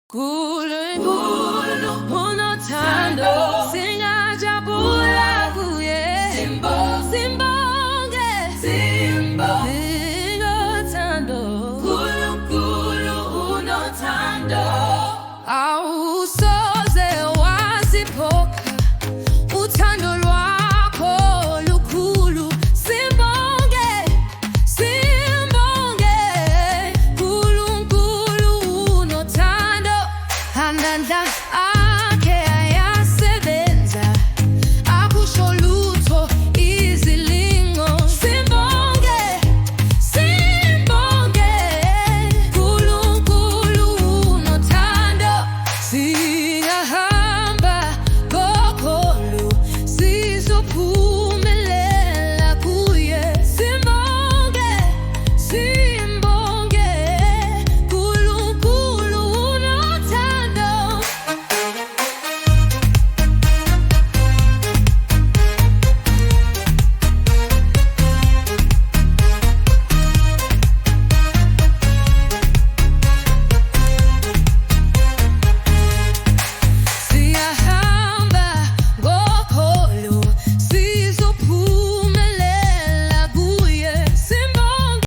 Kulu unothando singajabula kuye simbonge unothando Kulu unothando awusoze wasiphoka uthando lwakho lukhulu simbonge unothando Andandla